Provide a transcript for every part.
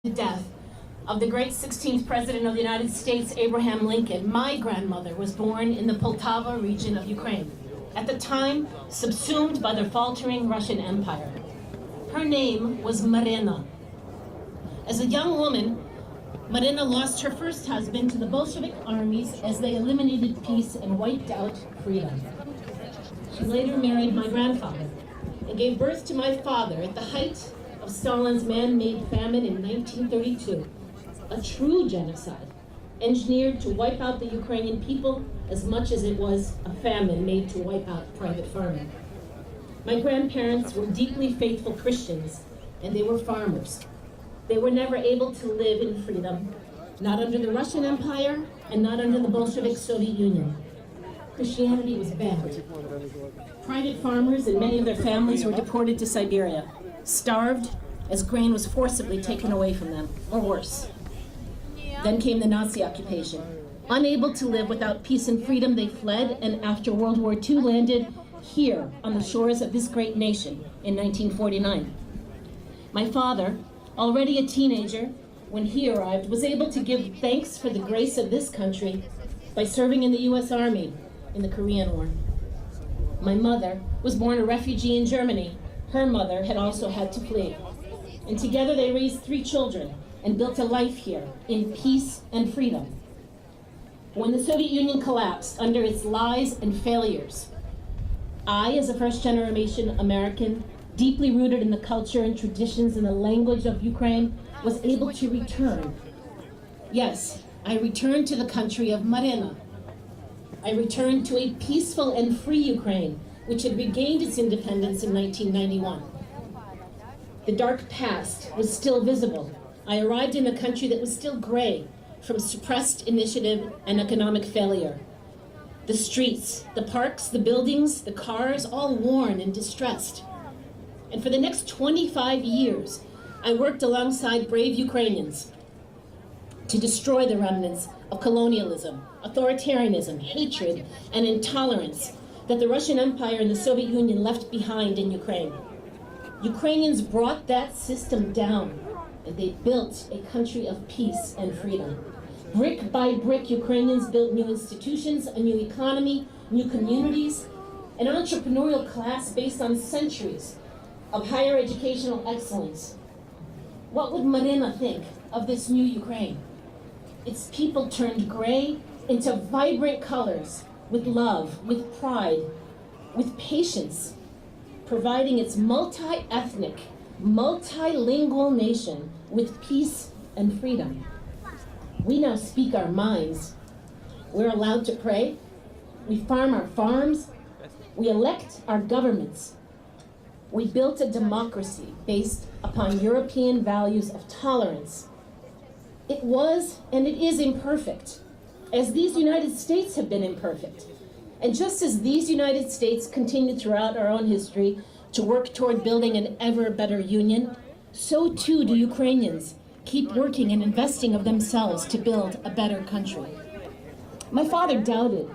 the death of the great 16th President of the United States, Abraham Lincoln, my grandmother was born in the Poltava region of Ukraine, at the time subsumed by the faltering Russian Empire. Her name was Marina. As a young woman, Marina lost her first husband to the Bolshevik armies as they eliminated peace and wiped out freedom. She later married my grandfather and gave birth to my father at the height of Stalin's man-made famine in 1932, a true genocide engineered to wipe out the Ukrainian people as much as it was a famine made to wipe out private farming. My grandparents were deeply faithful Christians, and they were farmers. They were never able to live in freedom, not under the Russian Empire and not under the Bolshevik Soviet Union. Christianity was banned. Private farmers and many of their families were deported to Siberia, starved as grain was forcibly taken away from them, or worse. Then came the Nazi occupation. Unable to live without peace and freedom, they fled, and after World War II landed here on the shores of this great nation in 1949. My father, already a teenager when he arrived, was able to give thanks for the grace of this country by serving in the U.S. Army in the Korean War. My mother was born a refugee in Germany. Her mother had also had to flee. And together they raised 3 children and built a life here in peace and freedom. When the Soviet Union collapsed under its lies and failures, I, as a first-generation American, deeply rooted in the culture and traditions and the language of Ukraine, was able to return. Yes, I returned to the country of Marina. I returned to a peaceful and free Ukraine, which had regained its independence in 1991. The dark past was still visible. I arrived in a country that was still gray from suppressed initiative and economic failure. The streets, the parks, the buildings, the cars, all worn and distressed. And for the next 25 years, I worked alongside brave Ukrainians to destroy the remnants of colonialism, authoritarianism, hatred, and intolerance that the Russian Empire and the Soviet Union left behind in Ukraine. Ukrainians brought that system down, and they built a country of peace and freedom. Brick by brick, Ukrainians built new institutions, a new economy, new communities, an entrepreneurial class based on centuries of higher educational excellence. What would Marina think of this new Ukraine? Its people turned gray into vibrant colors with love, with pride, with patience, providing its multi-ethnic, multilingual nation with peace and freedom. We now speak our minds. We're allowed to pray. We farm our farms. We elect our governments. We built a democracy based upon European values of tolerance. It was and it is imperfect, as these United States have been imperfect. And just as these United States continue throughout our own history to work toward building an ever better union, so too do Ukrainians keep working and investing of themselves to build a better country. My father doubted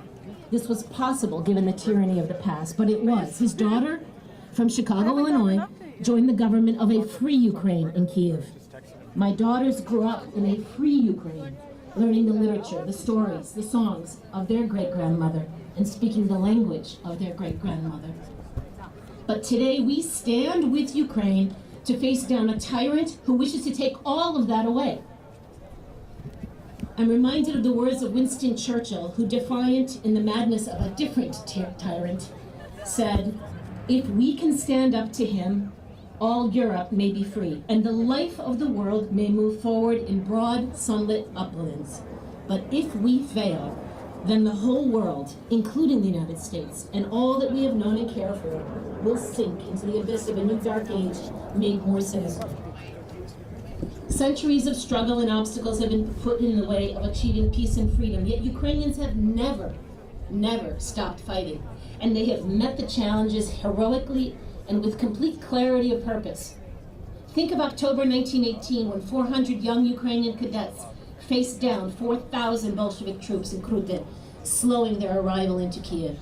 this was possible given the tyranny of the past, but it was. His daughter from Chicago, Illinois, joined the government of a free Ukraine in Kiev. My daughters grew up in a free Ukraine, learning the literature, the stories, the songs of their great-grandmother, and speaking the language of their great-grandmother. But today we stand with Ukraine to face down a tyrant who wishes to take all of that away. I'm reminded of the words of Winston Churchill, who, defiant in the madness of a different tyrant, said, "If we can stand up to him, all Europe may be free, and the life of the world may move forward in broad, sunlit uplands. But if we fail, then the whole world, including the United States, and all that we have known and cared for, will sink into the abyss of a new dark age made more sinister." Centuries of struggle and obstacles have been put in the way of achieving peace and freedom, yet Ukrainians have never stopped fighting, and they have met the challenges heroically and with complete clarity of purpose. Think of October 1918, when 400 young Ukrainian cadets faced down 4,000 Bolshevik troops in Krutyn, slowing their arrival into Kiev.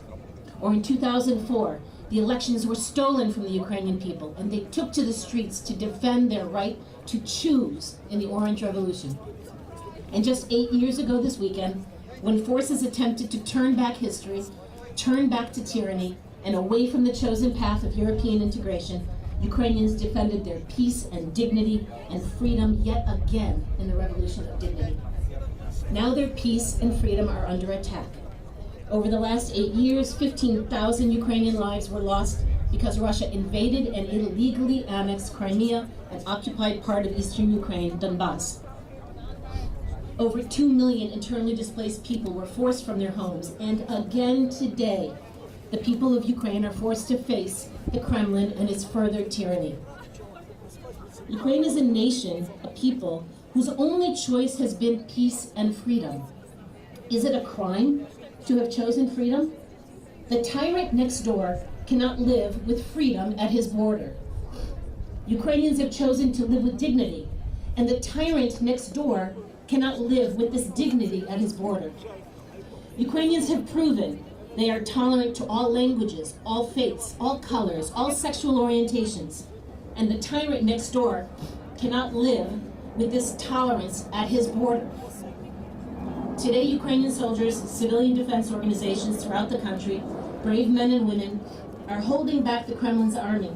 Or in 2004, The elections were stolen from the Ukrainian people, and they took to the streets to defend their right to choose in the Orange Revolution. And just 8 years ago this weekend, when forces attempted to turn back history, turn back to tyranny, and away from the chosen path of European integration, Ukrainians defended their peace and dignity and freedom yet again in the Revolution of Dignity. Now their peace and freedom are under attack. Over the last 8 years, 15,000 Ukrainian lives were lost because Russia invaded and illegally annexed Crimea, an occupied part of eastern Ukraine, Donbass. Over 2 million internally displaced people were forced from their homes, and again today, the people of Ukraine are forced to face the Kremlin and its further tyranny. Ukraine is a nation, a people, whose only choice has been peace and freedom. Is it a crime to have chosen freedom? The tyrant next door cannot live with freedom at his border. Ukrainians have chosen to live with dignity, and the tyrant next door cannot live with this dignity at his border. Ukrainians have proven they are tolerant to all languages, all faiths, all colors, all sexual orientations, and the tyrant next door cannot live with this tolerance at his border. Today, Ukrainian soldiers, civilian defense organizations throughout the country, brave men and women, are holding back the Kremlin's army,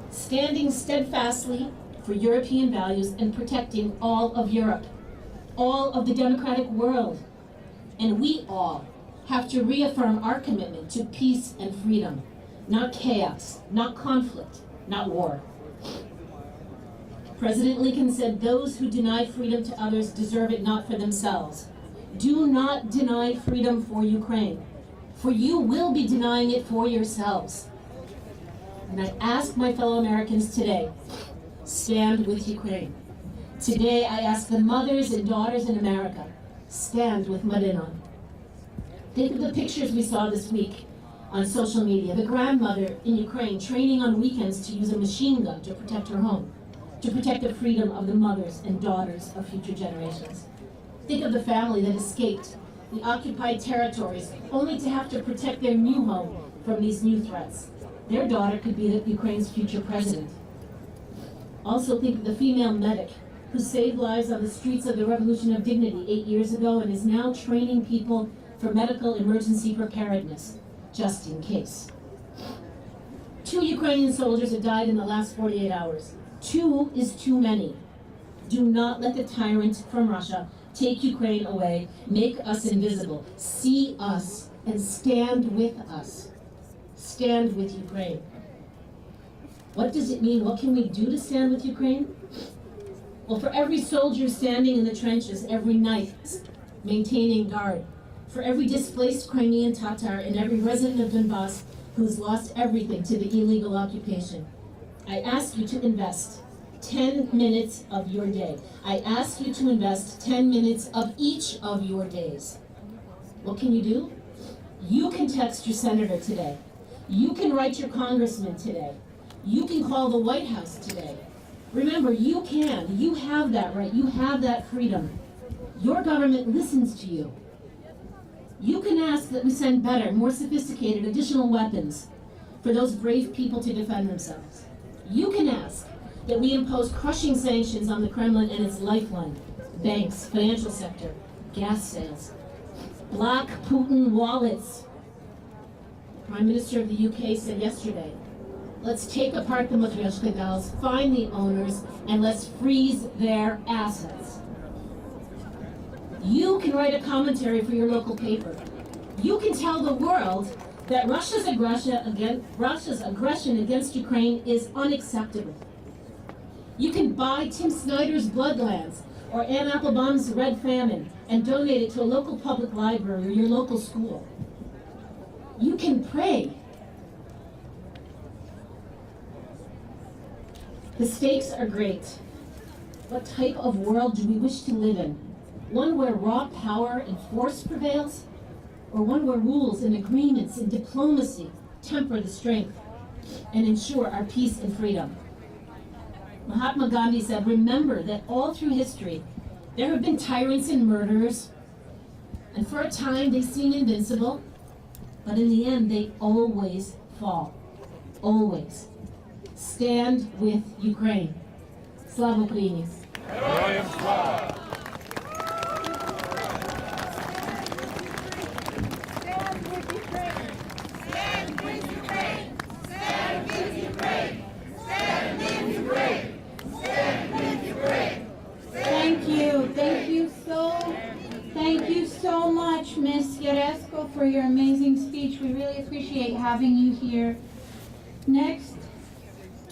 standing steadfastly for European values and protecting all of Europe, all of the democratic world. And we all have to reaffirm our commitment to peace and freedom, not chaos, not conflict, not war. President Lincoln said, "Those who deny freedom to others deserve it not for themselves." Do not deny freedom for Ukraine, for you will be denying it for yourselves. And I ask my fellow Americans today, stand with Ukraine. Today I ask the mothers and daughters in America, stand with Marina. Think of the pictures we saw this week on social media. The grandmother in Ukraine training on weekends to use a machine gun to protect her home, to protect the freedom of the mothers and daughters of future generations. Think of the family that escaped the occupied territories only to have to protect their new home from these new threats. Their daughter could be Ukraine's future president. Also think of the female medic who saved lives on the streets of the Revolution of Dignity 8 years ago and is now training people for medical emergency preparedness, just in case. 2 Ukrainian soldiers have died in the last 48 hours. 2 is too many. Do not let the tyrant from Russia take Ukraine away, make us invisible. See us and stand with us. Stand with Ukraine. What does it mean? What can we do to stand with Ukraine? Well, for every soldier standing in the trenches every night, maintaining guard, for every displaced Crimean Tatar and every resident of Donbass who's lost everything to the illegal occupation, I ask you to invest 10 minutes of your day. I ask you to invest 10 minutes of each of your days. What can you do? You can text your senator today. You can write your congressman today. You can call the White House today. Remember, you can. You have that right. You have that freedom. Your government listens to you. You can ask that we send better, more sophisticated, additional weapons for those brave people to defend themselves. You can ask that we impose crushing sanctions on the Kremlin and its lifeline, banks, financial sector, gas sales. Block Putin wallets. The Prime Minister of the UK said yesterday, let's take apart the Matryoshka dolls, find the owners, and let's freeze their assets. You can write a commentary for your local paper. You can tell the world that Russia's aggression against Ukraine is unacceptable. You can buy Tim Snyder's Bloodlands or Anne Applebaum's Red Famine and donate it to a local public library or your local school. You can pray. The stakes are great. What type of world do we wish to live in? One where raw power and force prevails, or one where rules and agreements and diplomacy temper the strength and ensure our peace and freedom? Mahatma Gandhi said, remember that all through history, there have been tyrants and murderers, and for a time they seem invincible, but in the end they always fall. Always. Stand with Ukraine. Slava Ukraini. Героям слава! Stand with Ukraine! Stand with Ukraine! Stand with Ukraine! Stand with Ukraine! Stand with Ukraine! Thank you so much, Ms. Yaresko, for your amazing speech. We really appreciate having you here. Next,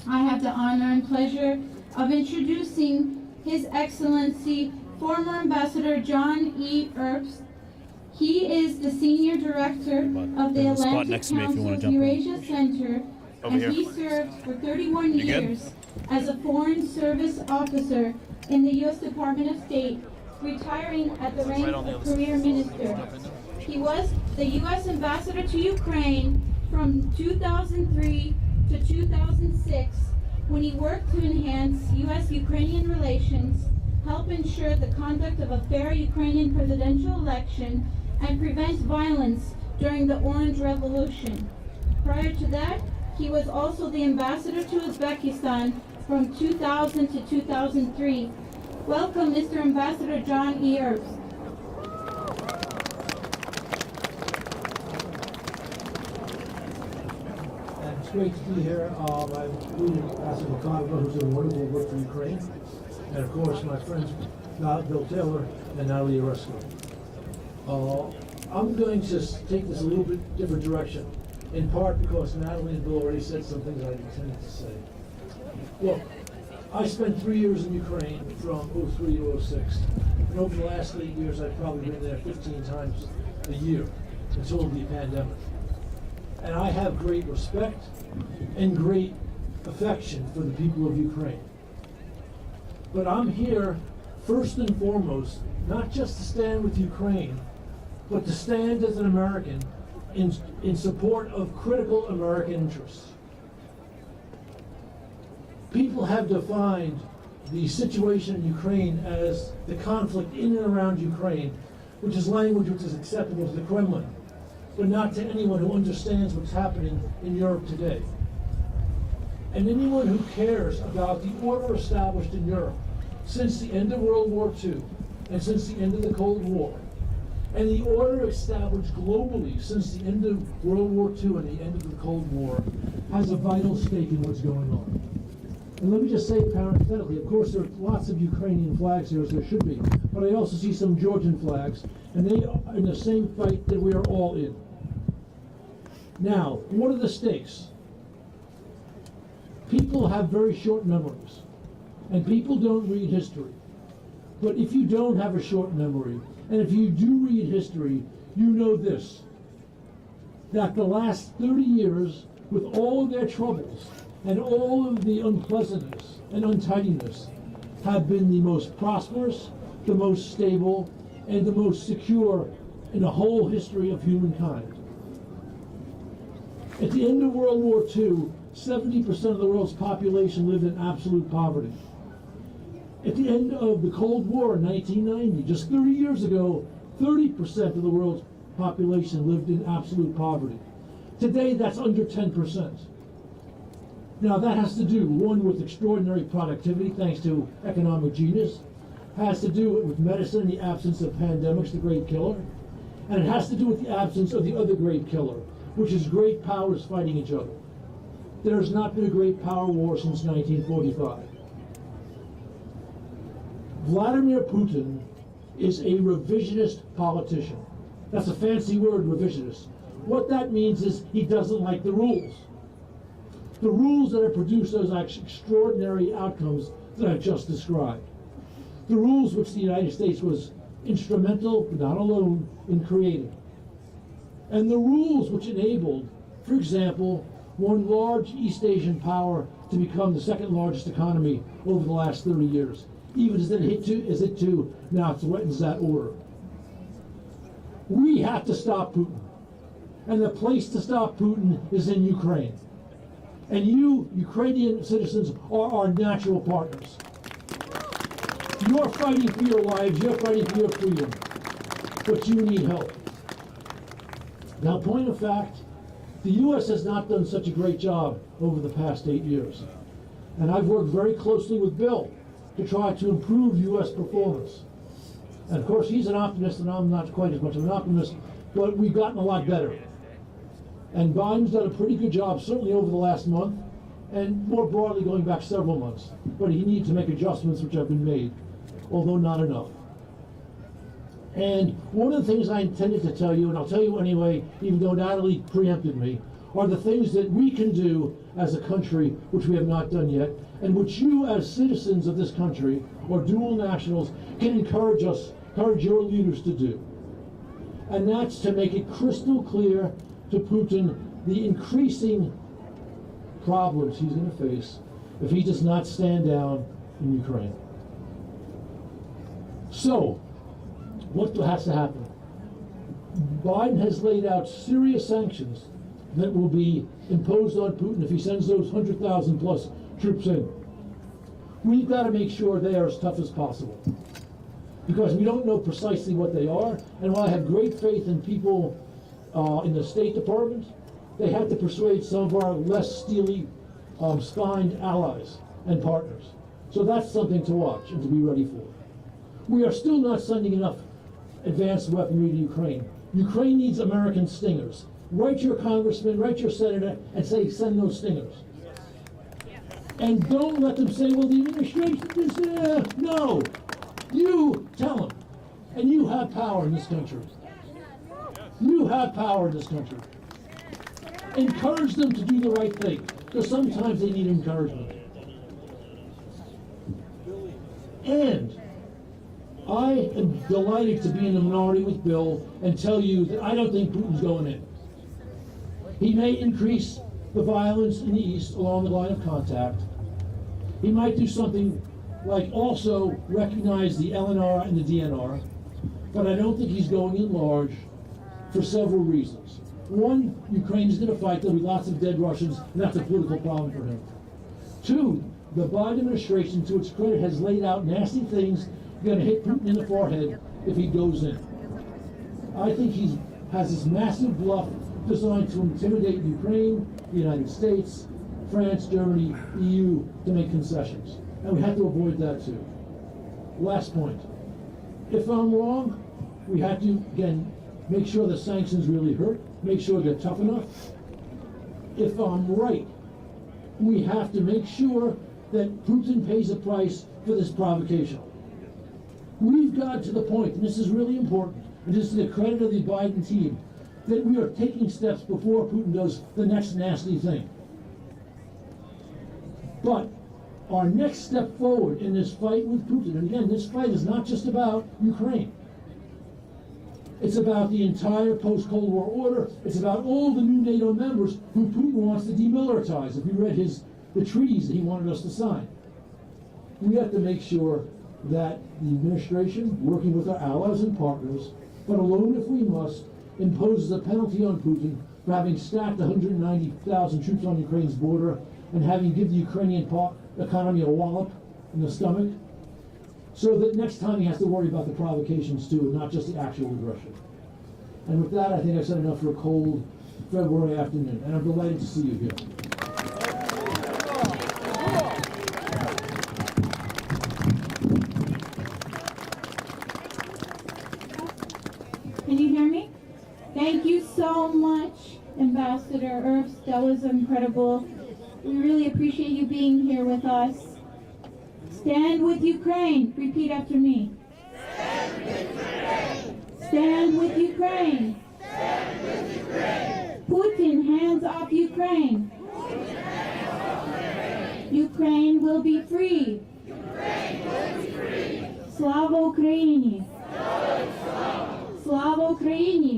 I have the honor and pleasure of introducing His Excellency, former Ambassador John E. Erbst. He is the Senior Director of the There's a spot Atlantic next to me if you wanna Council's jump in. Eurasia Center, and here. he served for 31 You good? years as a Foreign Service Officer in the U.S. Department of State, retiring at the rank of Career Minister. He was the U.S. Ambassador to Ukraine from 2003 to 2006, when he worked to enhance U.S.-Ukrainian relations, help ensure the conduct of a fair Ukrainian presidential election, and prevent violence during the Orange Revolution. Prior to that, he was also the ambassador to Uzbekistan from 2000 to 2003. Welcome, Mr. Ambassador John E. Erbst. And it's great to be here. I'm with Ambassador Makhanova, who's doing wonderful work for Ukraine. And of course, my friends Bill Taylor and Natalie Yaresko. I'm going to take this a little bit different direction, in part because Natalie and Bill already said some things I intended to say. Look, I spent 3 years in Ukraine from 03 to 06. And over the last 8 years, I've probably been there 15 times a year until the pandemic. And I have great respect and great affection for the people of Ukraine. But I'm here, first and foremost, not just to stand with Ukraine, but to stand as an American in support of critical American interests. People have defined the situation in Ukraine as the conflict in and around Ukraine, which is language which is acceptable to the Kremlin, but not to anyone who understands what's happening in Europe today. And anyone who cares about the order established in Europe since the end of World War II and since the end of the Cold War, and the order established globally since the end of World War II and the end of the Cold War, has a vital stake in what's going on. And let me just say parenthetically, of course there are lots of Ukrainian flags here, as there should be, but I also see some Georgian flags, and they are in the same fight that we are all in. Now, what are the stakes? People have very short memories, and people don't read history. But if you don't have a short memory, and if you do read history, you know this, that the last 30 years, with all of their troubles, and all of the unpleasantness and untidiness, have been the most prosperous, the most stable, and the most secure in the whole history of humankind. At the end of World War II, 70% of the world's population lived in absolute poverty. At the end of the Cold War in 1990, just 30 years ago, 30% of the world's population lived in absolute poverty. Today, that's under 10%. Now, that has to do, one, with extraordinary productivity, thanks to economic genius, has to do with medicine in the absence of pandemics, the great killer, and it has to do with the absence of the other great killer, which is great powers fighting each other. There has not been a great power war since 1945. Vladimir Putin is a revisionist politician. That's a fancy word, revisionist. What that means is he doesn't like the rules. The rules that have produced those extraordinary outcomes that I've just described. The rules which the United States was instrumental, but not alone, in creating. And the rules which enabled, for example, one large East Asian power to become the second largest economy over the last 30 years, even as it too now threatens that order. We have to stop Putin. And the place to stop Putin is in Ukraine. And you, Ukrainian citizens, are our natural partners. You're fighting for your lives, you're fighting for your freedom, but you need help. Now, point of fact, The U.S. has not done such a great job over the past 8 years. And I've worked very closely with Bill to try to improve U.S. performance. And of course, he's an optimist, and I'm not quite as much of an optimist, but we've gotten a lot better. And Biden's done a pretty good job, certainly over the last month, and more broadly going back several months. But he needs to make adjustments which have been made, although not enough. And one of the things I intended to tell you, and I'll tell you anyway, even though Natalie preempted me, are the things that we can do as a country which we have not done yet, and which you as citizens of this country, or dual nationals, can encourage your leaders to do. And that's to make it crystal clear to Putin the increasing problems he's going to face if he does not stand down in Ukraine. So, what has to happen? Biden has laid out serious sanctions that will be imposed on Putin if he sends those 100,000 plus troops in. We've got to make sure they are as tough as possible, because we don't know precisely what they are. And while I have great faith in people in the State Department, they have to persuade some of our less steely spined allies and partners. So that's something to watch and to be ready for. We are still not sending enough advanced weaponry to Ukraine. Ukraine needs American stingers. Write your congressman, write your senator, and say, send those stingers. And don't let them say, well, the administration is, no. You tell them. And you have power in this country. You have power in this country. Encourage them to do the right thing, because sometimes they need encouragement. And I am delighted to be in the minority with Bill and tell you that I don't think Putin's going in. He may increase the violence in the East along the line of contact. He might do something like also recognize the LNR and the DNR, but I don't think he's going in large for several reasons. One, Ukraine's going to fight. There'll be lots of dead Russians, and that's a political problem for him. Two, the Biden administration, to its credit, has laid out nasty things going to hit Putin in the forehead if he goes in. I think he has this massive bluff designed to intimidate Ukraine, the United States, France, Germany, EU, to make concessions. And we have to avoid that too. Last point. If I'm wrong, we have to, again, make sure the sanctions really hurt, make sure they're tough enough. If I'm right, we have to make sure that Putin pays a price for this provocation. We've got to the point, and this is really important, and this is the credit of the Biden team, that we are taking steps before Putin does the next nasty thing. But our next step forward in this fight with Putin, and again, this fight is not just about Ukraine. It's about the entire post-Cold War order. It's about all the new NATO members who Putin wants to demilitarize. If you read the treaties that he wanted us to sign. We have to make sure that the administration, working with our allies and partners, but alone if we must, imposes a penalty on Putin for having stacked 190,000 troops on Ukraine's border and having given the Ukrainian economy a wallop in the stomach, so that next time he has to worry about the provocations too, and not just the actual aggression. And with that, I think I've said enough for a cold February afternoon, and I'm delighted to see you here. Can you hear me? Thank you so much, Ambassador Earps. That was incredible. We really appreciate you being here with us. Stand with Ukraine. Repeat after me. Stand with Ukraine. Stand with Ukraine. Stand with Ukraine. Putin, hands off Ukraine. Putin, hands off Ukraine. Ukraine will be free. Ukraine will be free. Slava Ukraini. Slava Ukraini.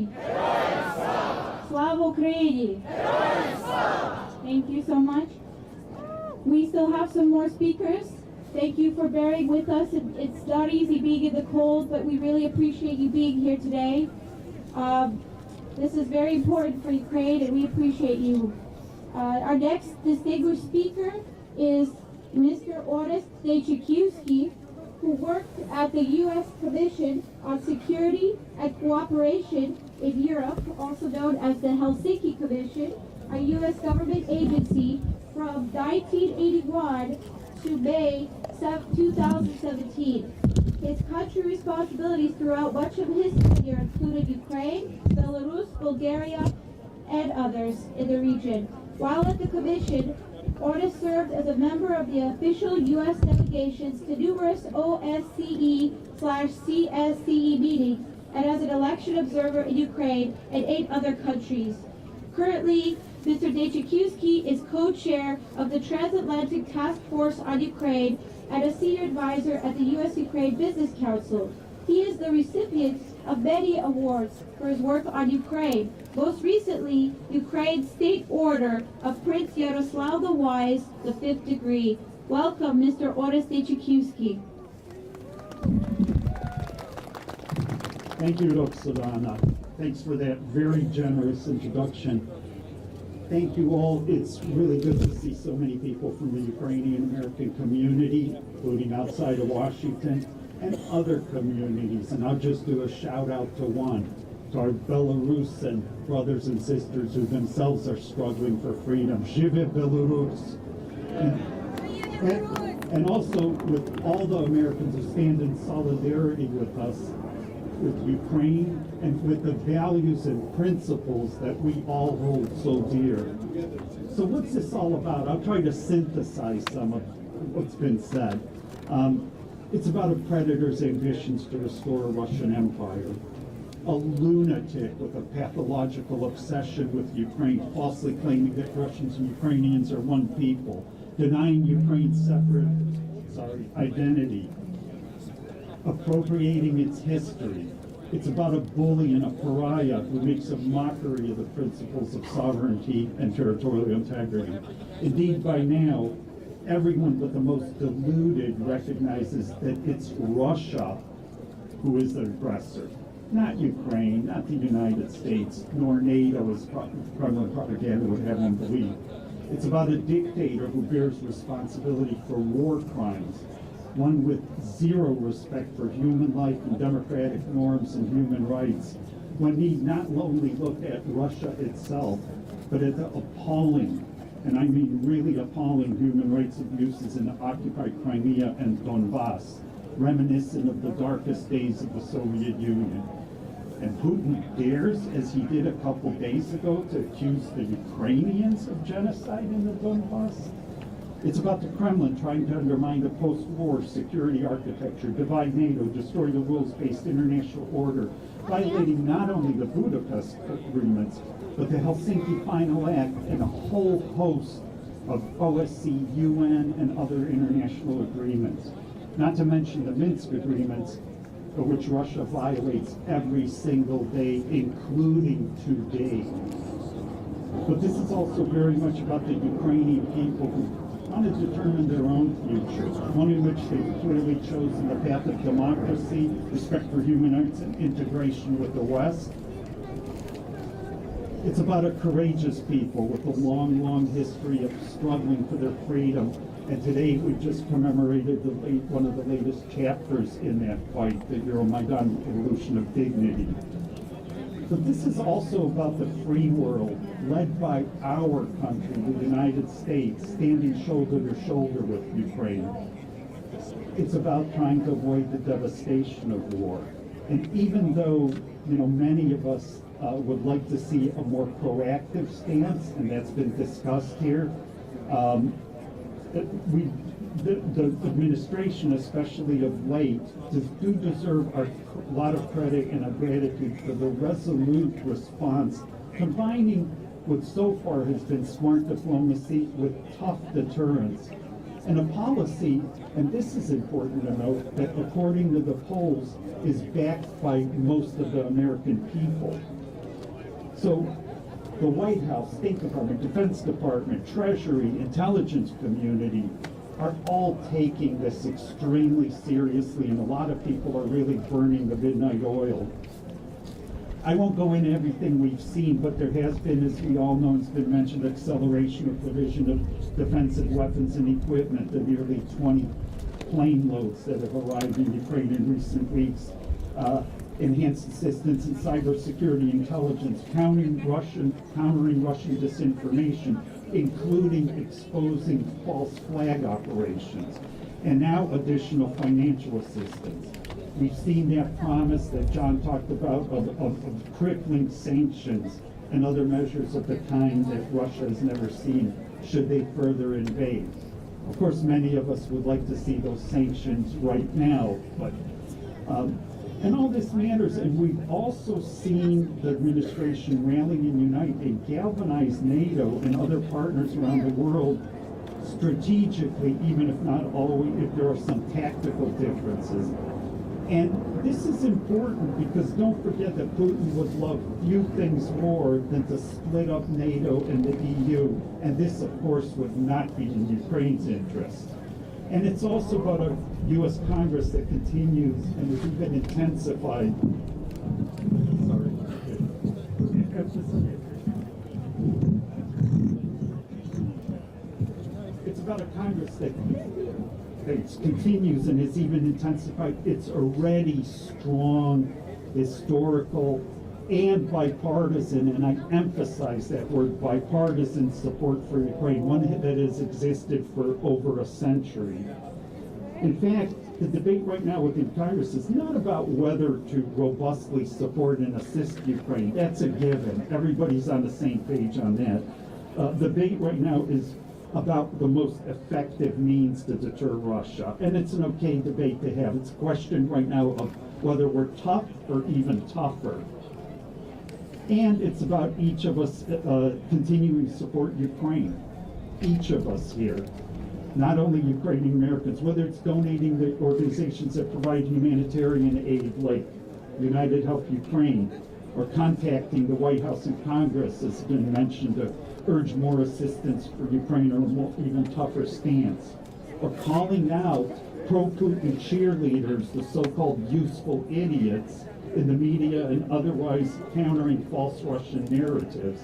Slava Ukraini. Thank you so much. We still have some more speakers. Thank you for bearing with us. It's not easy being in the cold, but we really appreciate you being here today. This is very important for Ukraine, and we appreciate you. Our next distinguished speaker is Mr. Orest Stachkiewski, who worked at the U.S. Commission on Security and Cooperation in Europe, also known as the Helsinki Commission, a U.S. government agency, from 1981 to May 2017. His country responsibilities throughout much of his tenure included Ukraine, Belarus, Bulgaria, and others in the region. While at the Commission, Ortis served as a member of the official U.S. delegations to numerous OSCE/CSCE meetings and as an election observer in Ukraine and 8 other countries. Currently, Mr. Dechikowski is co-chair of the Transatlantic Task Force on Ukraine and a senior advisor at the U.S.-Ukraine Business Council. He is the recipient of many awards for his work on Ukraine. Most recently, Ukraine's State Order of Prince Yaroslav the Wise, the 5th degree. Welcome, Mr. Ortis Dechikowski. Thank you, Roxana. Thanks for that very generous introduction. Thank you all. It's really good to see so many people from the Ukrainian American community, including outside of Washington, and other communities. And I'll just do a shout out to one, to our Belarusian brothers and sisters who themselves are struggling for freedom. Żyje Belarus! And also with all the Americans who stand in solidarity with us, with Ukraine, and with the values and principles that we all hold so dear. So what's this all about? I'll try to synthesize some of what's been said. It's about a predator's ambitions to restore a Russian empire. A lunatic with a pathological obsession with Ukraine, falsely claiming that Russians and Ukrainians are one people, denying Ukraine's separate, identity, appropriating its history. It's about a bully and a pariah who makes a mockery of the principles of sovereignty and territorial integrity. Indeed, by now, everyone but the most deluded recognizes that it's Russia who is the aggressor, not Ukraine, not the United States, nor NATO, as Kremlin propaganda would have them believe. It's about a dictator who bears responsibility for war crimes, one with zero respect for human life and democratic norms and human rights. One need not only look at Russia itself, but at the appalling, and I mean really appalling, human rights abuses in the occupied Crimea and Donbass, reminiscent of the darkest days of the Soviet Union. And Putin dares, as he did a couple days ago, to accuse the Ukrainians of genocide in the Donbass. It's about the Kremlin trying to undermine the post-war security architecture, divide NATO, destroy the rules-based international order, violating not only the Budapest agreements, but the Helsinki Final Act and a whole host of OSCE, UN, and other international agreements. Not to mention the Minsk agreements, which Russia violates every single day, including today. But this is also very much about the Ukrainian people who want to determine their own future, one in which they've clearly chosen the path of democracy, respect for human rights, and integration with the West. It's about a courageous people with a long, long history of struggling for their freedom. And today we just commemorated one of the latest chapters in that fight, the Euromaidan Revolution of Dignity. But this is also about the free world, led by our country, the United States, standing shoulder to shoulder with Ukraine. It's about trying to avoid the devastation of war. And even though, many of us would like to see a more proactive stance, and that's been discussed here, the administration, especially of late, do deserve a lot of credit and a gratitude for the resolute response, combining what so far has been smart diplomacy with tough deterrence. And a policy, and this is important to note, that according to the polls is backed by most of the American people. So the White House, State Department, Defense Department, Treasury, intelligence community are all taking this extremely seriously, and a lot of people are really burning the midnight oil. I won't go into everything we've seen, but there has been, as we all know, it's been mentioned, acceleration of provision of defensive weapons and equipment, the nearly 20 plane loads that have arrived in Ukraine in recent weeks. enhanced assistance in cybersecurity intelligence, countering Russian disinformation, including exposing false flag operations, and now additional financial assistance. We've seen that promise that John talked about of crippling sanctions and other measures of the kind that Russia has never seen should they further invade. Of course, many of us would like to see those sanctions right now, but and all this matters, and we've also seen the administration rally and unite and galvanize NATO and other partners around the world strategically, even if not always, if there are some tactical differences. And this is important because don't forget that Putin would love few things more than to split up NATO and the EU, and this, of course, would not be in Ukraine's interest. And it's also about a U.S. Congress that continues and has even intensified. Sorry. It's about a Congress that continues and has even intensified its already strong historical and bipartisan, and I emphasize that word, bipartisan support for Ukraine, one that has existed for over a century. In fact, the debate right now within Congress is not about whether to robustly support and assist Ukraine. That's a given. Everybody's on the same page on that. The debate right now is about the most effective means to deter Russia. And it's an okay debate to have. It's a question right now of whether we're tough or even tougher. And it's about each of us continuing to support Ukraine. Each of us here. Not only Ukrainian Americans, whether it's donating to organizations that provide humanitarian aid like United Help Ukraine, or contacting the White House and Congress, as has been mentioned, to urge more assistance for Ukraine or a more, even tougher stance, or calling out pro-Putin cheerleaders, the so-called useful idiots in the media, and otherwise countering false Russian narratives.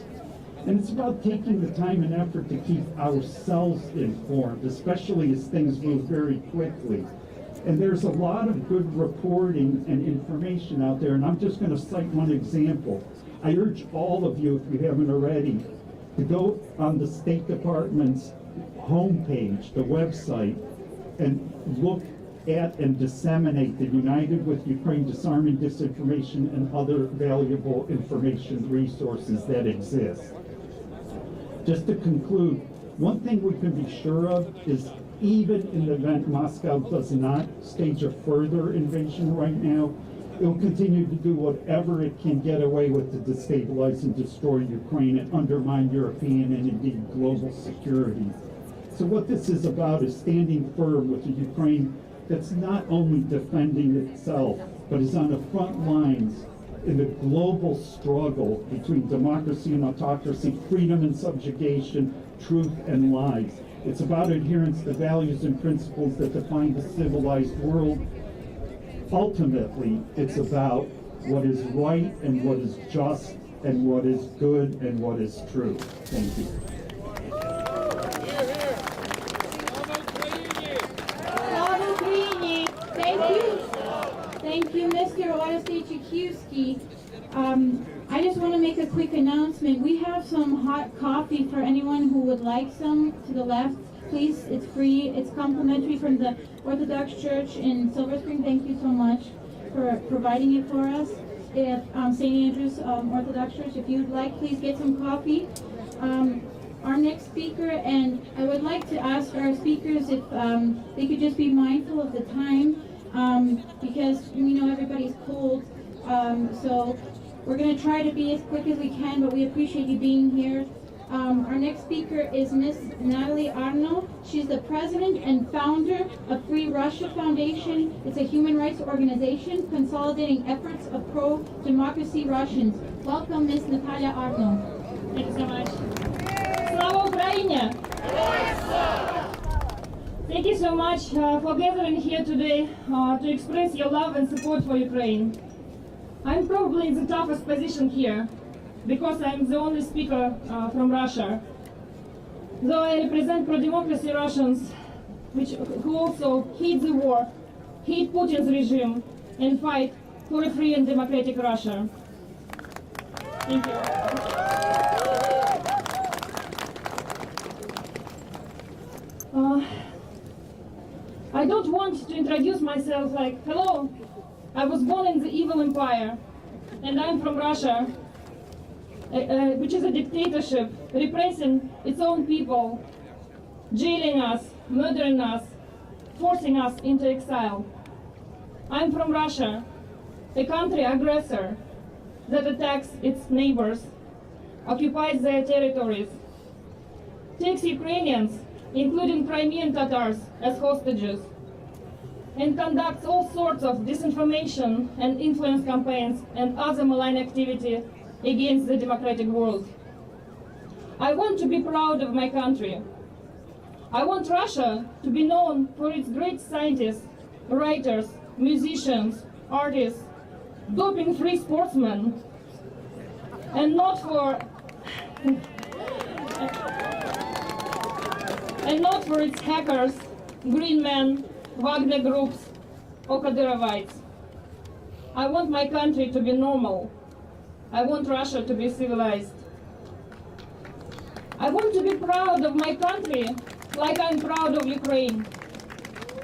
And it's about taking the time and effort to keep ourselves informed, especially as things move very quickly. And there's a lot of good reporting and information out there, and I'm just going to cite one example. I urge all of you, if you haven't already, to go on the State Department's homepage, the website, and look at and disseminate the United with Ukraine Disarming Disinformation and other valuable information resources that exist. Just to conclude, one thing we can be sure of is even in the event Moscow does not stage a further invasion right now, it will continue to do whatever it can get away with to destabilize and destroy Ukraine and undermine European and indeed global security. So what this is about is standing firm with a Ukraine that's not only defending itself, but is on the front lines in the global struggle between democracy and autocracy, freedom and subjugation, truth and lies. It's about adherence to values and principles that define the civilized world. Ultimately, it's about what is right and what is just and what is good and what is true. Thank you. Slava Ukraini! Thank you. Thank you, Mr. Orestechikivsky. I just want to make a quick announcement. We have some hot coffee for anyone who would like some to the left. Please, it's free. It's complimentary from the Orthodox Church in Silver Spring. Thank you so much for providing it for us. If St. Andrew's Orthodox Church, if you'd like, please get some coffee. Our next speaker, and I would like to ask our speakers if they could just be mindful of the time, because we know everybody's cold. So we're going to try to be as quick as we can, but we appreciate you being here. Our next speaker is Ms. Natalie Arno. She's the president and founder of Free Russia Foundation. It's a human rights organization consolidating efforts of pro-democracy Russians. Welcome, Ms. Natalia Arno. Thank you so much. Slava Ukraini! Thank you so much for gathering here today to express your love and support for Ukraine. I'm probably in the toughest position here because I'm the only speaker from Russia. Though I represent pro-democracy Russians who also hate the war, hate Putin's regime, and fight for a free and democratic Russia. Thank you. I don't want to introduce myself like, hello, I was born in the evil empire, and I'm from Russia, which is a dictatorship, repressing its own people, jailing us, murdering us, forcing us into exile. I'm from Russia, a country aggressor that attacks its neighbors, occupies their territories, takes Ukrainians, including Crimean Tatars, as hostages, and conducts all sorts of disinformation and influence campaigns and other malign activity against the democratic world. I want to be proud of my country. I want Russia to be known for its great scientists, writers, musicians, artists, doping-free sportsmen, and not for its hackers, green men, Wagner groups, or Kadyrovites. I want my country to be normal. I want Russia to be civilized. I want to be proud of my country like I'm proud of Ukraine.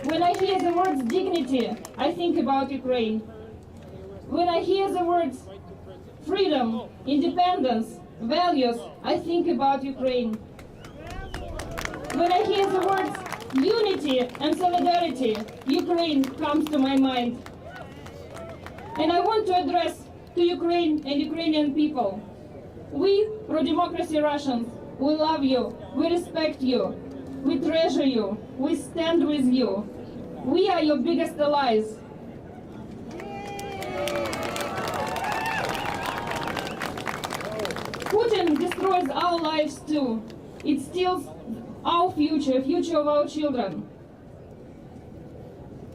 When I hear the words dignity, I think about Ukraine. When I hear the words freedom, independence, values, I think about Ukraine. When I hear the words unity and solidarity, Ukraine comes to my mind. And I want to address to Ukraine and Ukrainian people. We, pro-democracy Russians, we love you, we respect you, we treasure you, we stand with you. We are your biggest allies. Putin destroys our lives too. It steals our future, future of our children.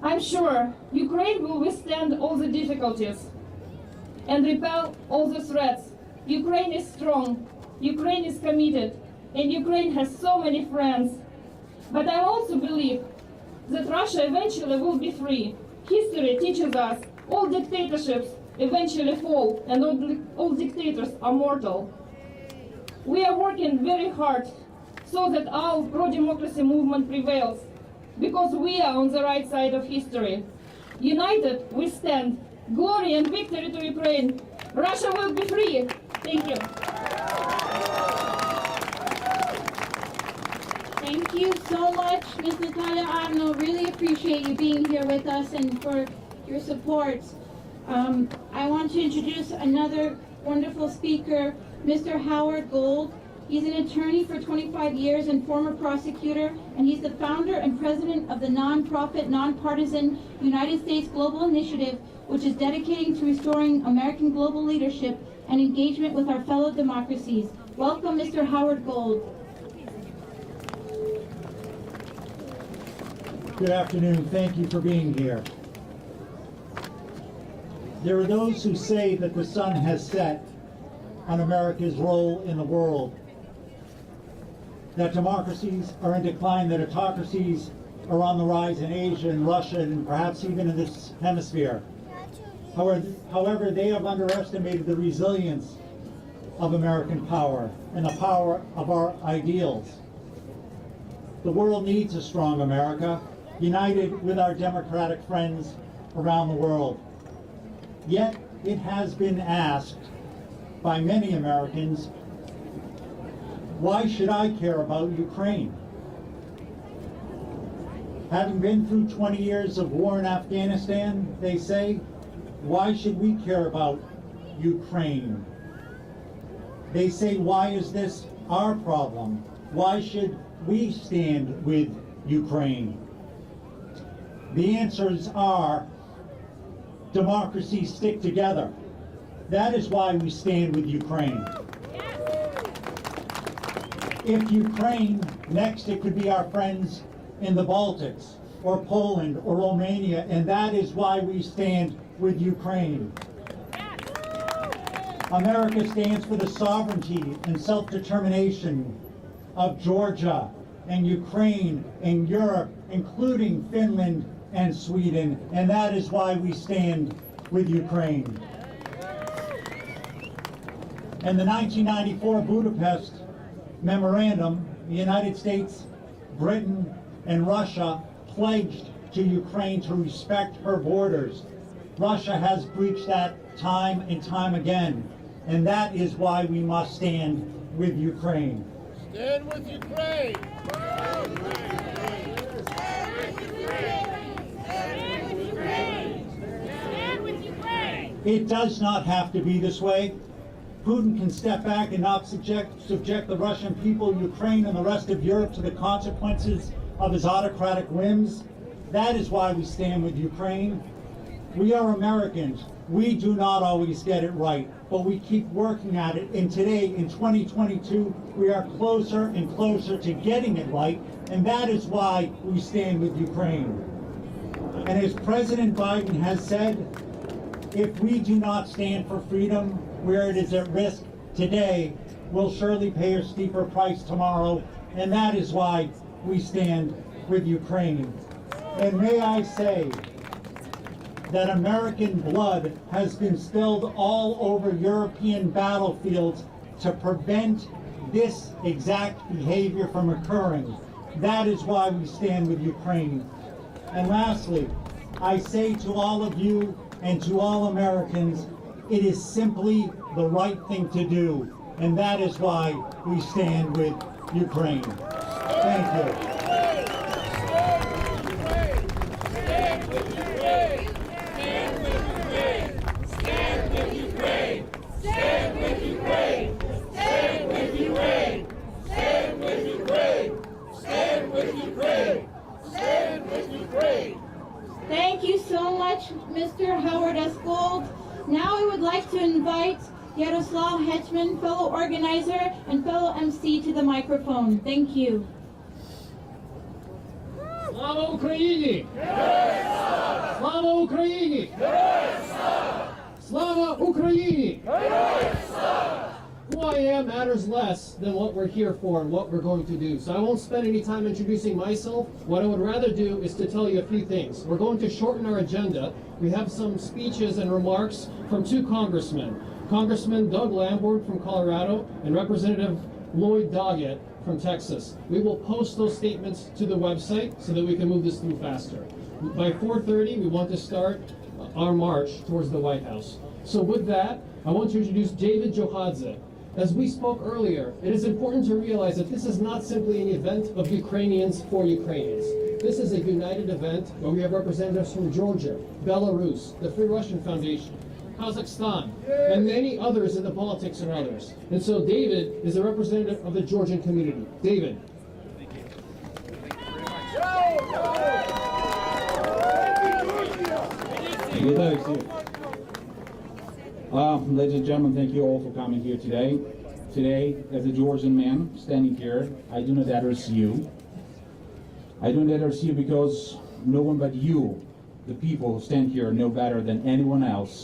I'm sure Ukraine will withstand all the difficulties and repel all the threats. Ukraine is strong, Ukraine is committed, and Ukraine has so many friends. But I also believe that Russia eventually will be free. History teaches us all dictatorships eventually fall, and all dictators are mortal. We are working very hard so that our pro-democracy movement prevails, because we are on the right side of history. United, we stand. Glory and victory to Ukraine. Russia will be free. Thank you. Thank you so much, Ms. Natalia Arno. Really appreciate you being here with us and for your support. I want to introduce another wonderful speaker, Mr. Howard Gold. He's an attorney for 25 years and former prosecutor, and he's the founder and president of the nonprofit, nonpartisan United States Global Initiative, which is dedicating to restoring American global leadership and engagement with our fellow democracies. Welcome, Mr. Howard Gold. Good afternoon. Thank you for being here. There are those who say that the sun has set on America's role in the world, that democracies are in decline, that autocracies are on the rise in Asia and Russia and perhaps even in this hemisphere. However, they have underestimated the resilience of American power and the power of our ideals. The world needs a strong America, united with our democratic friends around the world. Yet it has been asked by many Americans, why should I care about Ukraine? Having been through 20 years of war in Afghanistan, they say, why should we care about Ukraine? They say, why is this our problem? Why should we stand with Ukraine? The answers are, democracies stick together. That is why we stand with Ukraine. If Ukraine, next it could be our friends in the Baltics, or Poland, or Romania, and that is why we stand with Ukraine. America stands for the sovereignty and self-determination of Georgia and Ukraine and Europe, including Finland and Sweden, and that is why we stand with Ukraine. In the 1994 Budapest Memorandum, the United States, Britain, and Russia pledged to Ukraine to respect her borders. Russia has breached that time and time again, and that is why we must stand with Ukraine. Stand with Ukraine. Stand with Ukraine. Stand with Ukraine. It does not have to be this way. Putin can step back and not subject the Russian people, Ukraine, and the rest of Europe to the consequences of his autocratic whims. That is why we stand with Ukraine. We are Americans. We do not always get it right, but we keep working at it. And today, in 2022, we are closer and closer to getting it right, and that is why we stand with Ukraine. And as President Biden has said, if we do not stand for freedom where it is at risk today, we'll surely pay a steeper price tomorrow, and that is why we stand with Ukraine. And may I say that American blood has been spilled all over European battlefields to prevent this exact behavior from occurring. That is why we stand with Ukraine. And lastly, I say to all of you and to all Americans, it is simply the right thing to do, and that is why we stand with Ukraine. Thank you. Stand with Ukraine. Stand with Ukraine. Stand with Ukraine. Stand with Ukraine. Stand with Ukraine. Stand with Ukraine. Stand with Ukraine. Stand with Ukraine. Thank you so much, Mr. Howard S. Gold. Now I would like to invite Yaroslav Hetman, fellow organizer and fellow MC, to the microphone. Thank you. Слава Україні! Слава Україні! Слава Україні! Who I am matters less than what we're here for and what we're going to do. So I won't spend any time introducing myself. What I would rather do is to tell you a few things. We're going to shorten our agenda. We have some speeches and remarks from two congressmen. Congressman Doug Lamborn from Colorado and Representative Lloyd Doggett from Texas. We will post those statements to the website so that we can move this through faster. By 4:30, we want to start our march towards the White House. So with that, I want to introduce David Johadze. As we spoke earlier, it is important to realize that this is not simply an event of Ukrainians for Ukrainians. This is a united event where we have representatives from Georgia, Belarus, the Free Russian Foundation, Kazakhstan, and many others in the politics and others. And so David is a representative of the Georgian community. David. Вітаю всіх. Ladies and gentlemen, thank you all for coming here today. Today, as a Georgian man standing here, I do not address you. I don't address you because no one but you, the people who stand here, know better than anyone else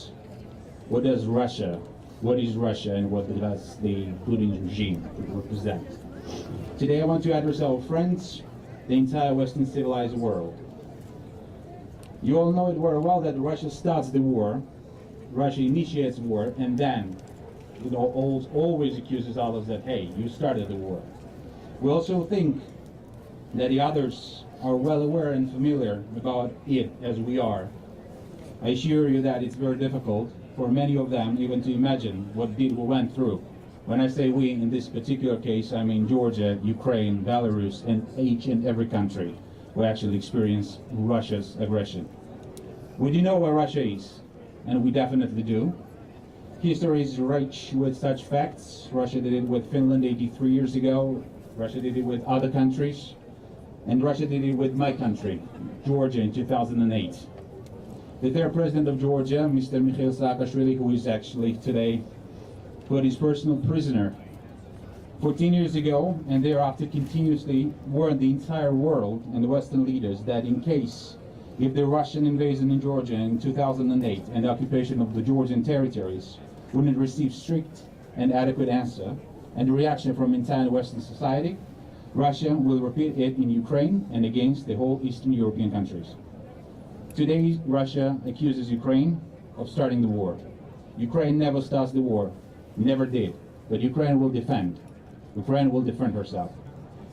what is Russia, and what does the Putin regime represent. Today I want to address our friends, the entire Western civilized world. You all know it very well that Russia starts the war, Russia initiates war, and then it always accuses others that, hey, you started the war. We also think that the others are well aware and familiar about it as we are. I assure you that it's very difficult for many of them even to imagine what we went through. When I say we, in this particular case, I mean Georgia, Ukraine, Belarus, and each and every country who actually experienced Russia's aggression. We do know where Russia is, and we definitely do. History is rich with such facts. Russia did it with Finland 83 years ago. Russia did it with other countries. And Russia did it with my country, Georgia, in 2008. The third president of Georgia, Mr. Mikhail Saakashvili, who is actually today put his personal prisoner 14 years ago, and thereafter continuously warned the entire world and the Western leaders that in case if the Russian invasion in Georgia in 2008 and the occupation of the Georgian territories wouldn't receive strict and adequate answer and reaction from entire Western society, Russia will repeat it in Ukraine and against the whole Eastern European countries. Today, Russia accuses Ukraine of starting the war. Ukraine never starts the war, never did, but Ukraine will defend. Ukraine will defend herself.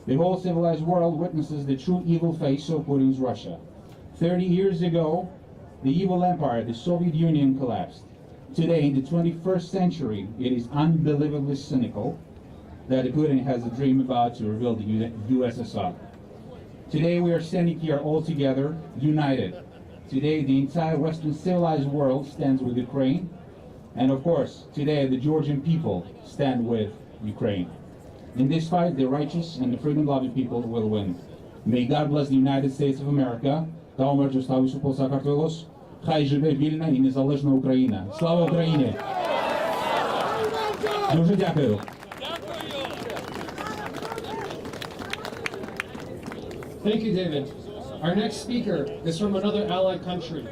The whole civilized world witnesses the true evil face of Putin's Russia. 30 years ago, the evil empire, the Soviet Union, collapsed. Today, in the 21st century, it is unbelievably cynical that Putin has a dream about to rebuild the USSR. Today, we are standing here all together, united. Today, the entire Western civilized world stands with Ukraine. And of course, today, the Georgian people stand with Ukraine. In this fight, the righteous and the freedom-loving people will win. May God bless the United States of America. Та умер слава Ісусу Сакартвелос. Хай живе вільна і незалежна Україна. Слава Україні! Дуже дякую. Thank you, David. Our next speaker is from another allied country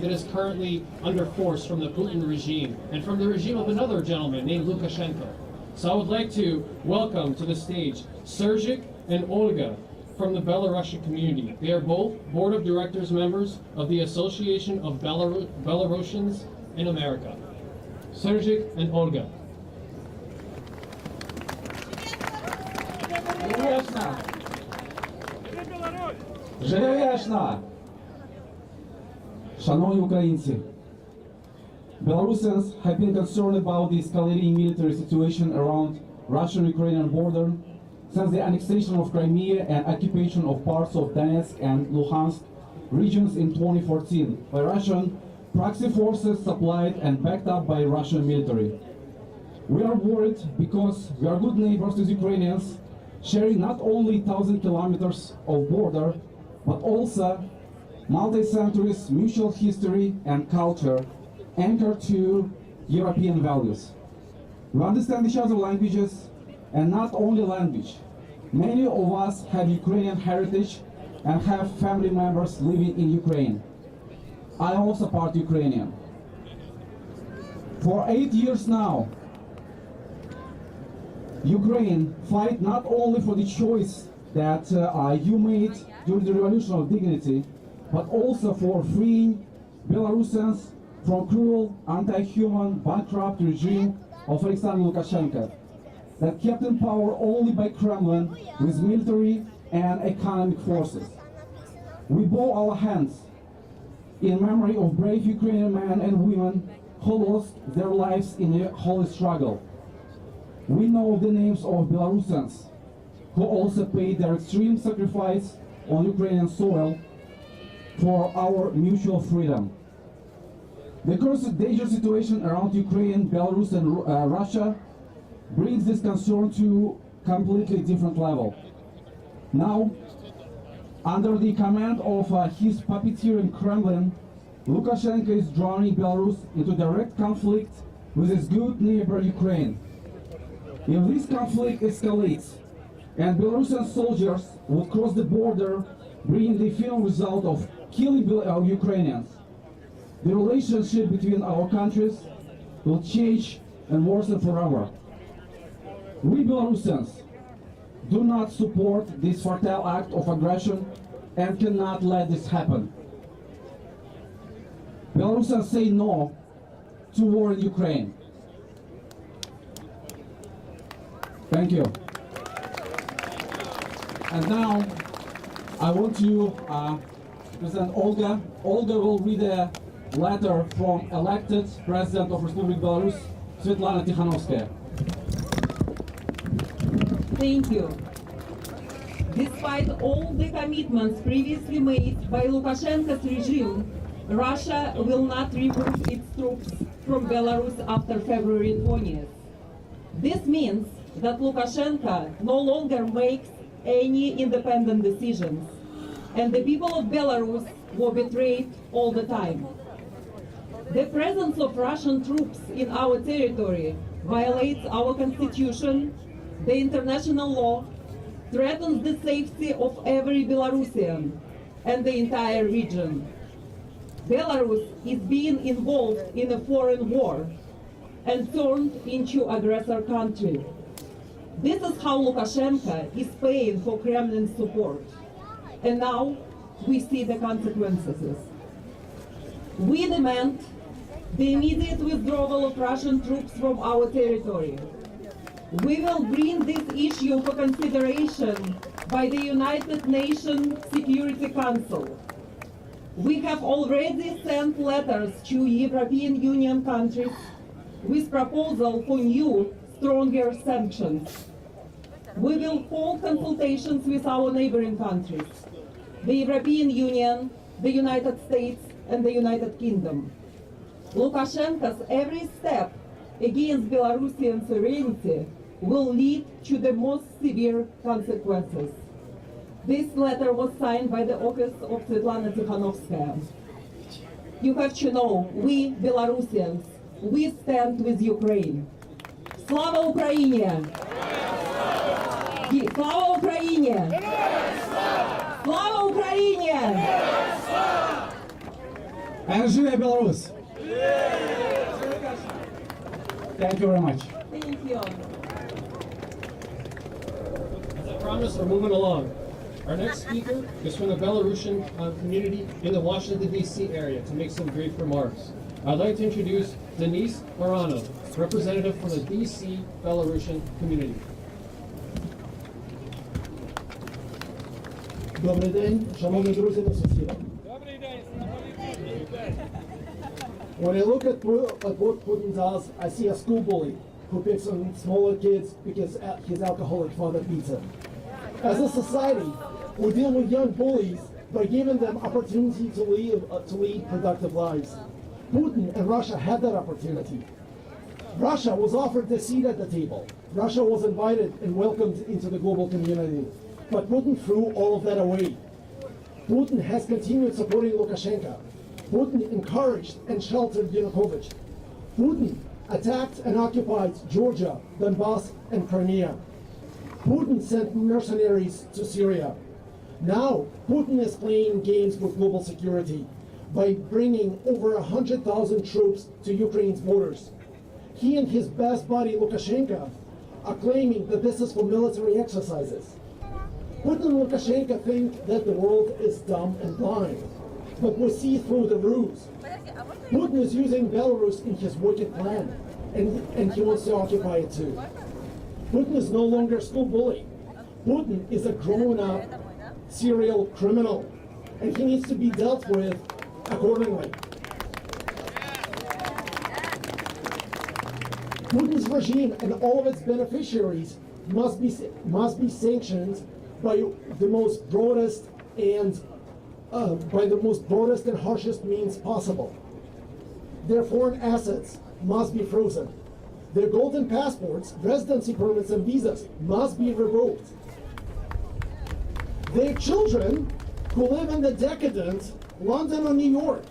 that is currently under force from the Putin regime and from the regime of another gentleman named Lukashenko. So I would like to welcome to the stage Sergey and Olga from the Belarusian community. They are both board of directors members of the Association of Belarusians in America. Sergey and Olga. Живе вічна! Шановні українці, Belarusians have been concerned about the escalating military situation around Russian-Ukrainian border since the annexation of Crimea and occupation of parts of Donetsk and Luhansk regions in 2014 by Russian proxy forces supplied and backed up by Russian military. We are worried because we are good neighbors with Ukrainians, sharing not only 1,000 kilometers of border, but also multi-centuries mutual history and culture anchored to European values. We understand each other's languages, and not only language. Many of us have Ukrainian heritage and have family members living in Ukraine. I also part Ukrainian. For 8 years now, Ukraine fight not only for the choice that you made during the Revolution of Dignity, but also for freeing Belarusians from cruel, anti-human, bankrupt regime of Alexander Lukashenko that kept in power only by Kremlin with military and economic forces. We bow our hands in memory of brave Ukrainian men and women who lost their lives in a holy struggle. We know the names of Belarusians who also paid their extreme sacrifice on Ukrainian soil for our mutual freedom. The current dangerous situation around Ukraine, Belarus, and Russia brings this concern to completely different level. Now, under the command of his puppeteering Kremlin, Lukashenko is drawing Belarus into direct conflict with his good neighbor Ukraine. If this conflict escalates and Belarusian soldiers will cross the border, bringing the final result of killing Ukrainians, the relationship between our countries will change and worsen forever. We Belarusians do not support this fertile act of aggression and cannot let this happen. Belarusians say no to war in Ukraine. Thank you. And now I want to present Olga. Olga will read a letter from elected President of Republic Belarus, Svetlana Tikhanovskaya. Thank you. Despite all the commitments previously made by Lukashenko's regime, Russia will not remove its troops from Belarus after February 20th. This means that Lukashenko no longer makes any independent decisions, and the people of Belarus were betrayed all the time. The presence of Russian troops in our territory violates our constitution, the international law, threatens the safety of every Belarusian and the entire region. Belarus is being involved in a foreign war and turned into aggressor country. This is how Lukashenko is paying for Kremlin support. And now we see the consequences. We demand the immediate withdrawal of Russian troops from our territory. We will bring this issue for consideration by the United Nations Security Council. We have already sent letters to European Union countries with proposal for new, stronger sanctions. We will hold consultations with our neighboring countries, the European Union, the United States, and the United Kingdom. Lukashenko's every step against Belarusian sovereignty will lead to the most severe consequences. This letter was signed by the office of Svetlana Tikhanovskaya. You have to know, we Belarusians, we stand with Ukraine. Slava Ukraini! Slava Ukraini! Slava Ukraini! And живе Belarus! Thank you very much. Thank you. As I promised, we're moving along. Our next speaker is from the Belarusian community in the Washington, D.C. area to make some brief remarks. I'd like to introduce Denise Baranov, representative from the D.C. Belarusian community. Добрий день, шановні друзі та сусіди. When I look at what Putin does, I see a school bully who picks on smaller kids because his alcoholic father beats him. As a society, we deal with young bullies by giving them opportunity to lead productive lives. Putin and Russia had that opportunity. Russia was offered a seat at the table. Russia was invited and welcomed into the global community. But Putin threw all of that away. Putin has continued supporting Lukashenko. Putin encouraged and sheltered Yanukovych. Putin attacked and occupied Georgia, Donbass, and Crimea. Putin sent mercenaries to Syria. Now, Putin is playing games with global security by bringing over 100,000 troops to Ukraine's borders. He and his best buddy Lukashenko are claiming that this is for military exercises. Putin and Lukashenko think that the world is dumb and blind, but we see through the ruse. Putin is using Belarus in his wicked plan, and he wants to occupy it too. Putin is no longer a school bully. Putin is a grown-up serial criminal, and he needs to be dealt with accordingly. Putin's regime and all of its beneficiaries must be sanctioned by the most broadest and harshest means possible. Their foreign assets must be frozen. Their golden passports, residency permits, and visas must be revoked. Their children who live in the decadent London or New York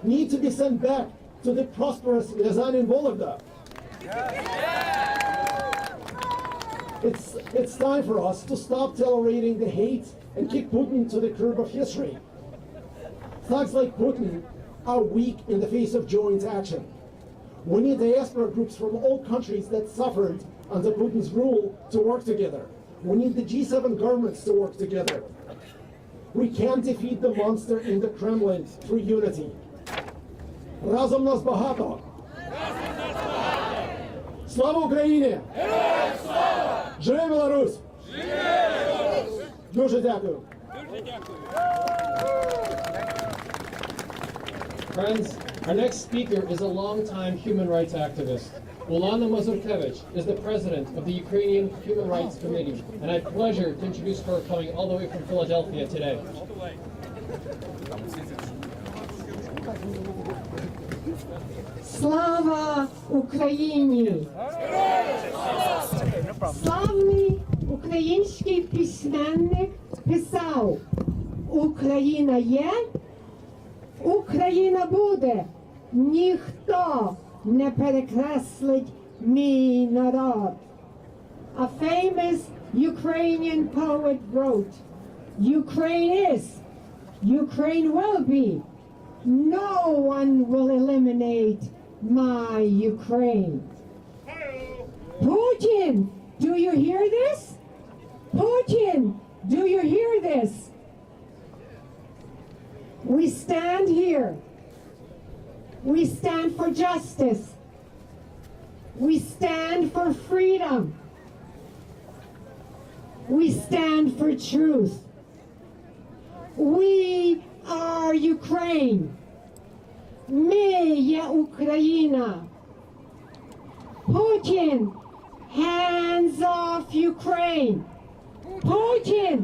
need to be sent back to the prosperous Ryazan and Vologda. It's time for us to stop tolerating the hate and kick Putin to the curb of history. Thugs like Putin are weak in the face of joint action. We need diaspora groups from all countries that suffered under Putin's rule to work together. We need the G7 governments to work together. We can defeat the monster in the Kremlin through unity. Разом нас багато! Слава Україні! Героям слава! Живе Білорусь! Дуже дякую! Friends, our next speaker is a longtime human rights activist. Ulana Mazurkevich is the president of the Ukrainian Human Rights Committee, and I have pleasure to introduce her coming all the way from Philadelphia today. Слава Україні! Славний український письменник писав: Україна є, Україна буде, ніхто не перекреслить мій народ. A famous Ukrainian poet wrote, Ukraine is, Ukraine will be, no one will eliminate my Ukraine. Putin, do you hear this? Putin, do you hear this? We stand here We stand for justice. We stand for freedom. We stand for truth. We are Ukraine. Ми є Україна. Putin, hands off Ukraine. Putin,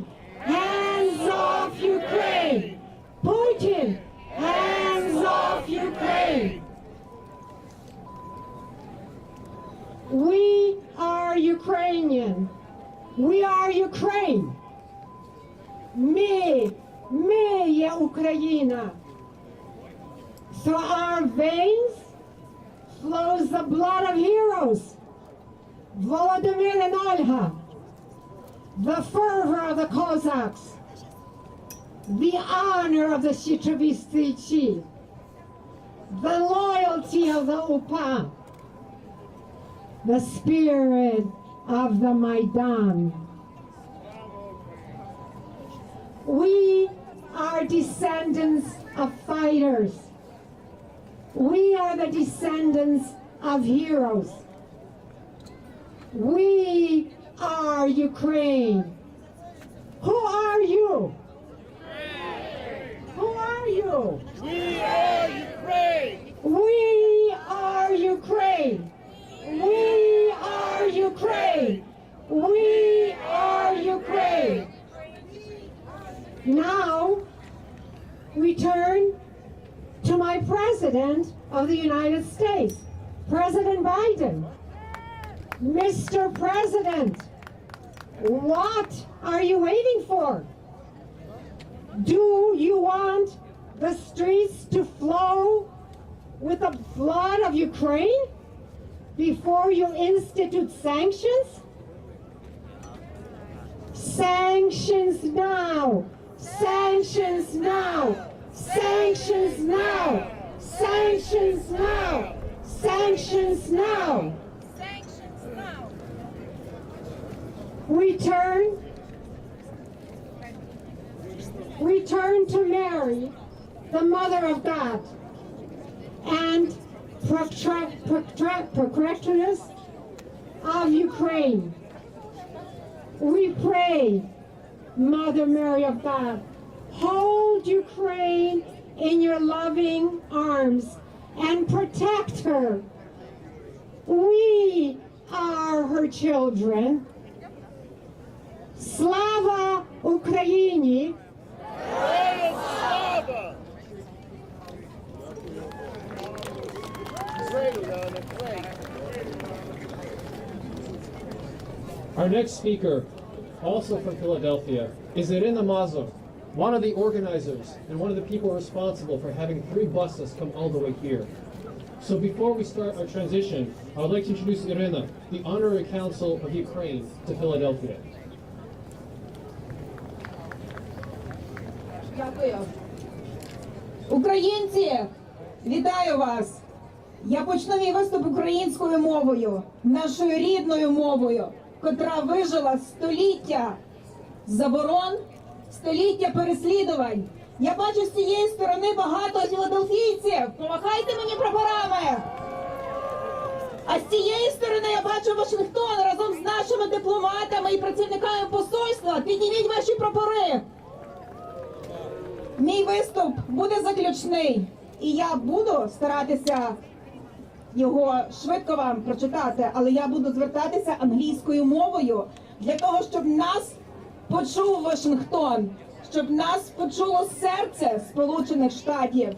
hands off Ukraine. Putin, hands off Ukraine. We are Ukrainian. We are Ukraine. Ми є Україна. Through our veins flows the blood of heroes. Volodymyr and Olga, the fervor of the Cossacks, the honor of the Sietchowistrichi, the loyalty of the UPA, the spirit of the Maidan. We are descendants of fighters. We are the descendants of heroes. We are Ukraine. Who are you? Who are you? We are Ukraine! We are Ukraine. We are Ukraine. We are Ukraine. Now we turn to my President of the United States, President Biden. Mr. President, what are you waiting for? Do you want the streets to flow with the blood of Ukraine before you institute sanctions? Sanctions now! Sanctions now! Sanctions now! Sanctions now! Sanctions now! Sanctions now! We turn to Mary, the Mother of God, and Procuratress of Ukraine. We pray, Mother Mary of God, hold Ukraine in your loving arms and protect her. We are her children. Slava Ukraini! Slava! Our next speaker, also from Philadelphia, is Irina Mazur, one of the organizers and one of the people responsible for having 3 buses come all the way here. So before we start our transition, I would like to introduce Irina, the Honorary Consul of Ukraine to Philadelphia. Дякую. Українці, вітаю вас! Я почну мій виступ українською мовою, нашою рідною мовою, котра вижила століття заборон, століття переслідувань. Я бачу з цієї сторони багато філадельфійців. Помахайте мені прапорами. А з цієї сторони я бачу Вашингтон разом з нашими дипломатами і працівниками посольства. Підніміть ваші прапори. Мій виступ буде заключний, і я буду старатися його швидко вам прочитати, але я буду звертатися англійською мовою для того, щоб нас почув Вашингтон, щоб нас почуло серце Сполучених Штатів.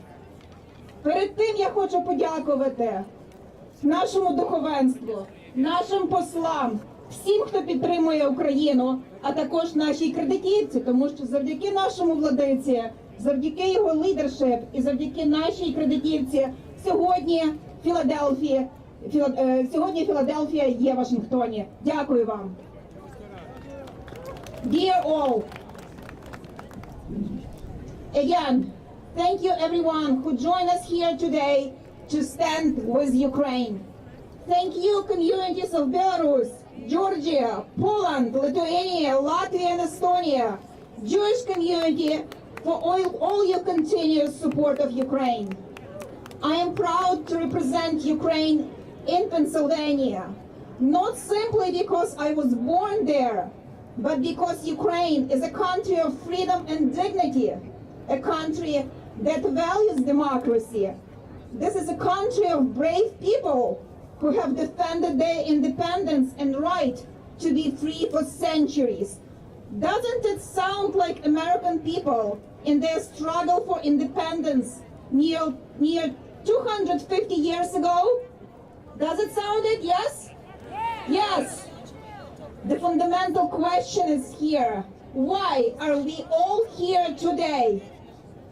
Перед тим я хочу подякувати нашому духовенству, нашим послам, всім, хто підтримує Україну, а також нашій кредитівці, тому що завдяки нашому владиці, завдяки його лідершип і завдяки нашій кредитівці сьогодні Філадельфія є в Вашингтоні. Дякую вам. Dear all, again, thank you everyone who joined us here today to stand with Ukraine. Thank you communities of Belarus, Georgia, Poland, Lithuania, Latvia and Estonia, Jewish community for all your continuous support of Ukraine. I am proud to represent Ukraine in Pennsylvania, not simply because I was born there, but because Ukraine is a country of freedom and dignity, a country that values democracy. This is a country of brave people who have defended their independence and right to be free for centuries. Doesn't it sound like American people in their struggle for independence near 250 years ago? Does it sound it? Yes? Yes. The fundamental question is here. Why are we all here today?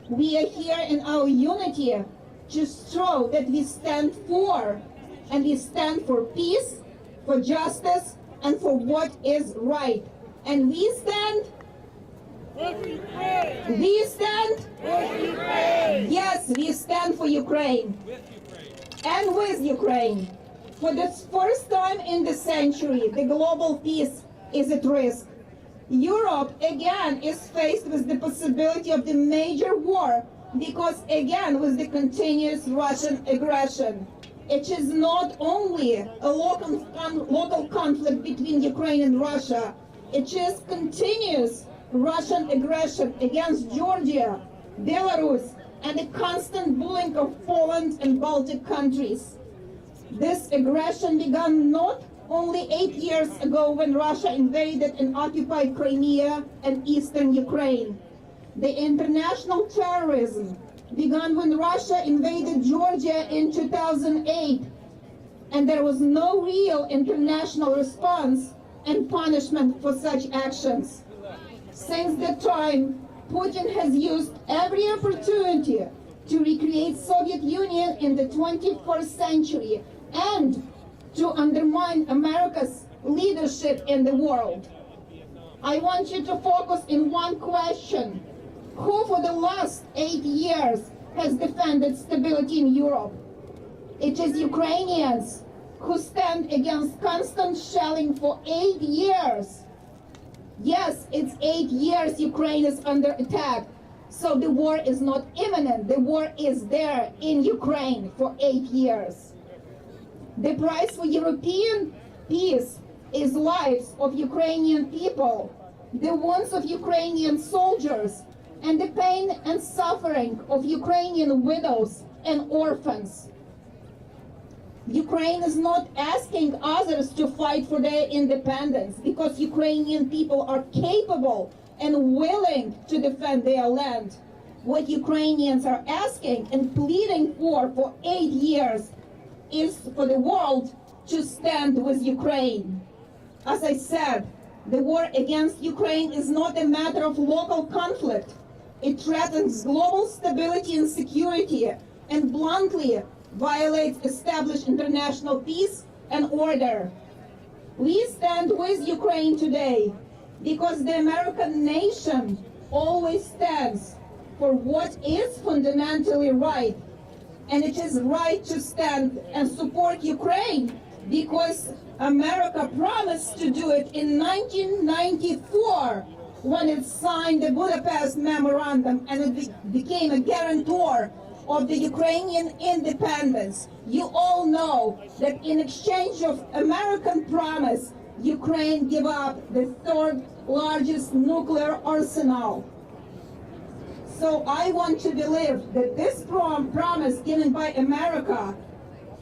We are here in our unity to show that we stand for, and we stand for peace, for justice, and for what is right. And we stand. We stand. Yes, we stand for Ukraine. And with Ukraine. For the first time in the century, the global peace is at risk. Europe again is faced with the possibility of the major war because again with the continuous Russian aggression. It is not only a local conflict between Ukraine and Russia, it is continuous Russian aggression against Georgia, Belarus, and the constant bullying of Poland and Baltic countries. This aggression began not only 8 years ago when Russia invaded and occupied Crimea and eastern Ukraine. The international terrorism began when Russia invaded Georgia in 2008, and there was no real international response and punishment for such actions. Since that time, Putin has used every opportunity to recreate Soviet Union in the 21st century and to undermine America's leadership in the world. I want you to focus in one question. Who for the last 8 years has defended stability in Europe? It is Ukrainians who stand against constant shelling for 8 years. Yes, it's 8 years Ukraine is under attack. So the war is not imminent. The war is there in Ukraine for 8 years. The price for European peace is lives of Ukrainian people, the wounds of Ukrainian soldiers, and the pain and suffering of Ukrainian widows and orphans. Ukraine is not asking others to fight for their independence because Ukrainian people are capable and willing to defend their land. What Ukrainians are asking and pleading for 8 years is for the world to stand with Ukraine. As I said, the war against Ukraine is not a matter of local conflict. It threatens global stability and security and bluntly violates established international peace and order. We stand with Ukraine today because the American nation always stands for what is fundamentally right. And it is right to stand and support Ukraine because America promised to do it in 1994 when it signed the Budapest Memorandum and it became a guarantor of the Ukrainian independence. You all know that in exchange of American promise, Ukraine gave up the third largest nuclear arsenal. So I want to believe that this promise given by America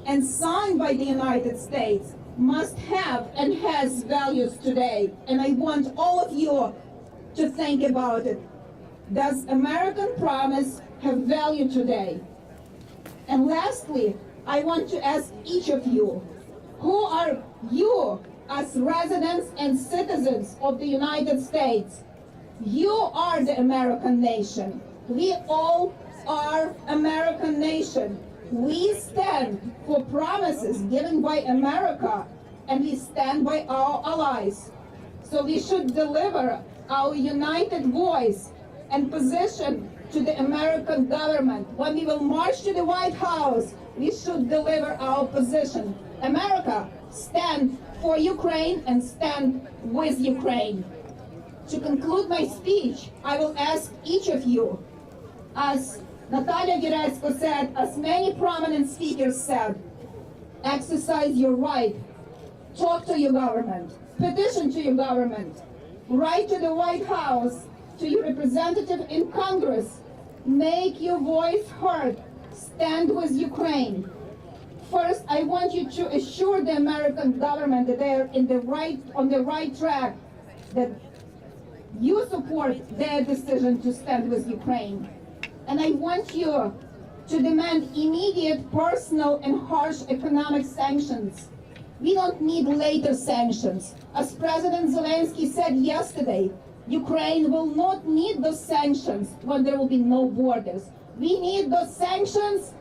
and signed by the United States must have and has values today. And I want all of you to think about it. Does American promise have value today? And lastly, I want to ask each of you, who are you as residents and citizens of the United States? You are the American nation. We all are American nation. We stand for promises given by America, and we stand by our allies. So we should deliver our united voice and position to the American government. When we will march to the White House, we should deliver our position. America, stand for Ukraine and stand with Ukraine. To conclude my speech, I will ask each of you, as Natalia Geresko said, as many prominent speakers said, exercise your right, talk to your government, petition to your government, write to the White House, to your representative in Congress, make your voice heard, stand with Ukraine. First, I want you to assure the American government that they are on the right track, that you support their decision to stand with Ukraine. And I want you to demand immediate personal and harsh economic sanctions. We don't need later sanctions. As President Zelensky said yesterday, Ukraine will not need those sanctions when there will be no borders. We need those sanctions.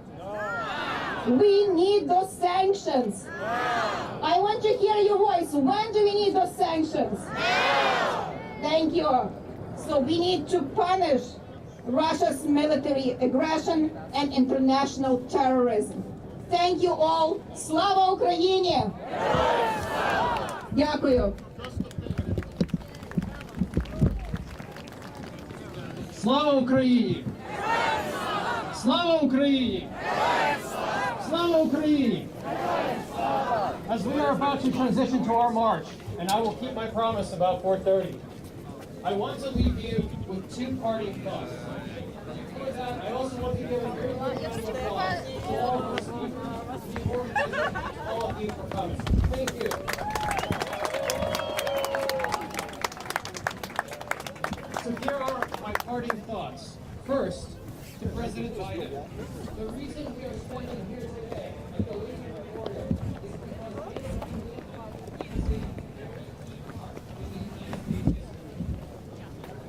We need those sanctions. I want to hear your voice. When do we need those sanctions? Thank you. So we need to punish Russia's military aggression and international terrorism. Thank you all. Slava Ukraini! Дякую. Слава Україні! Слава Україні! Slava Ukraini! As we are about to transition to our march, and I will keep my promise about 4:30, I want to leave you with two parting thoughts. Before that, I also want to give a very round of applause to all of the speakers, the organizers, all of you for coming. Thank you. So here are my parting thoughts. First, to President Biden. The reason we are standing here today at the Lincoln Memorial is because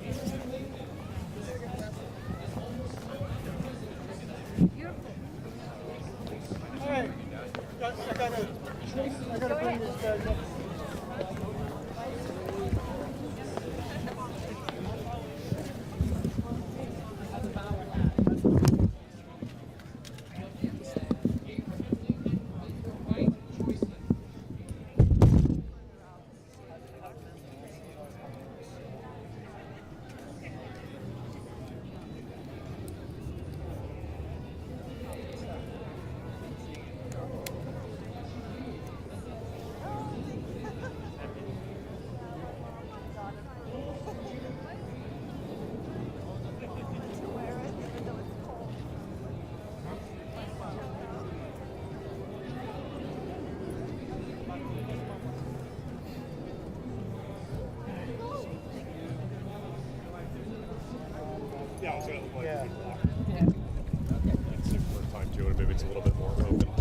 Abraham Lincoln is tested as almost no other president. Hey, I gotta bring these guys up. Yeah, I was going to play. Yeah. That's the first time too, and maybe it's a little bit more open.